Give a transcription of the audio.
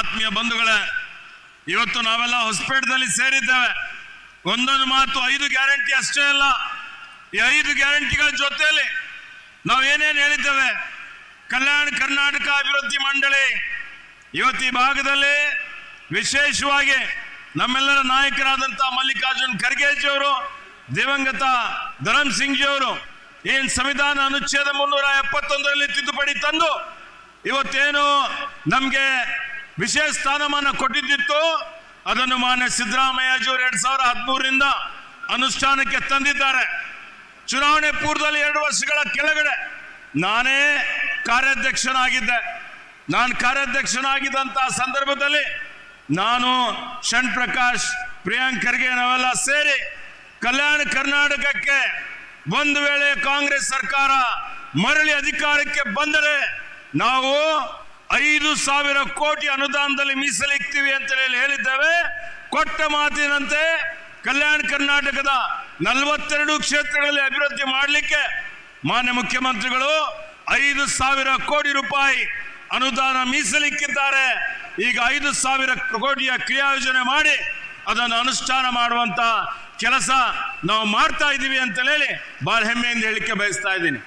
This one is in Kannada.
ಆತ್ಮೀಯ ಬಂಧುಗಳೇ, ಇವತ್ತು ನಾವೆಲ್ಲ ಹೊಸಪೇಟದಲ್ಲಿ ಸೇರಿದ್ದೇವೆ. ಒಂದೊಂದು ಮಾತು 5 ಗ್ಯಾರಂಟಿ ಅಷ್ಟೇ ಅಲ್ಲ, ಈ 5 ಗ್ಯಾರಂಟಿಗಳ ಜೊತೆಯಲ್ಲಿ ನಾವು ಏನೇನು ಹೇಳಿದ್ದೇವೆ. ಕಲ್ಯಾಣ ಕರ್ನಾಟಕ ಅಭಿವೃದ್ಧಿ ಮಂಡಳಿ ಇವತ್ತು ಈ ಭಾಗದಲ್ಲಿ ವಿಶೇಷವಾಗಿ ನಮ್ಮೆಲ್ಲರ ನಾಯಕರಾದಂಥ ಮಲ್ಲಿಕಾರ್ಜುನ್ ಖರ್ಗೆಜಿಯವರು, ದಿವಂಗತ ಧರಮ್ ಸಿಂಗ್ ಜಿಯವರು ಏನು ಸಂವಿಧಾನ ಅನುಚ್ಛೇದ 371ರಲ್ಲಿ ತಿದ್ದುಪಡಿ ತಂದು ಇವತ್ತೇನು ನಮಗೆ ವಿಶೇಷ ಸ್ಥಾನಮಾನ ಕೊಟ್ಟಿದ್ದಿತ್ತು ಅದನ್ನು ಮಾನ್ಯ ಸಿದ್ದರಾಮಯ್ಯಜಿಯವರು 2013ರಿಂದ ಅನುಷ್ಠಾನಕ್ಕೆ ತಂದಿದ್ದಾರೆ. ಚುನಾವಣೆ ಪೂರ್ವದಲ್ಲಿ 2 ವರ್ಷಗಳ ಕೆಳಗಡೆ ನಾನೇ ಕಾರ್ಯಾಧ್ಯಕ್ಷನಾಗಿದ್ದೆ. ನಾನು ಕಾರ್ಯಾಧ್ಯಕ್ಷನಾಗಿದ್ದಂತಹ ಸಂದರ್ಭದಲ್ಲಿ ನಾನು ಶಣ್ ಪ್ರಕಾಶ್, ಪ್ರಿಯಾಂಕ್ ಖರ್ಗೆ ನಾವೆಲ್ಲ ಸೇರಿ ಕಲ್ಯಾಣ ಕರ್ನಾಟಕಕ್ಕೆ ಒಂದು ವೇಳೆ ಕಾಂಗ್ರೆಸ್ ಸರ್ಕಾರ ಮರಳಿ ಅಧಿಕಾರಕ್ಕೆ ಬಂದರೆ ನಾವು 5,000 ಕೋಟಿ ಅನುದಾನದಲ್ಲಿ ಮೀಸಲಿಡ್ತೀವಿ ಅಂತ ಹೇಳಿದ್ದೇವೆ. ಕೊಟ್ಟ ಮಾತಿನಂತೆ ಕಲ್ಯಾಣ ಕರ್ನಾಟಕದ 42 ಕ್ಷೇತ್ರಗಳಲ್ಲಿ ಅಭಿವೃದ್ಧಿ ಮಾಡಲಿಕ್ಕೆ ಮಾನ್ಯ ಮುಖ್ಯಮಂತ್ರಿಗಳು 5,000 ಕೋಟಿ ರೂಪಾಯಿ ಅನುದಾನ ಮೀಸಲಿಕ್ಕಿದ್ದಾರೆ. ಈಗ 5,000 ಕೋಟಿಯ ಕ್ರಿಯಾಯೋಜನೆ ಮಾಡಿ ಅದನ್ನು ಅನುಷ್ಠಾನ ಮಾಡುವಂತ ಕೆಲಸ ನಾವು ಮಾಡ್ತಾ ಇದ್ದೀವಿ ಅಂತ ಹೇಳಿ ಬಹಳ ಹೆಮ್ಮೆಯಿಂದ ಹೇಳಿಕೆ ಬಯಸ್ತಾ ಇದ್ದೀನಿ.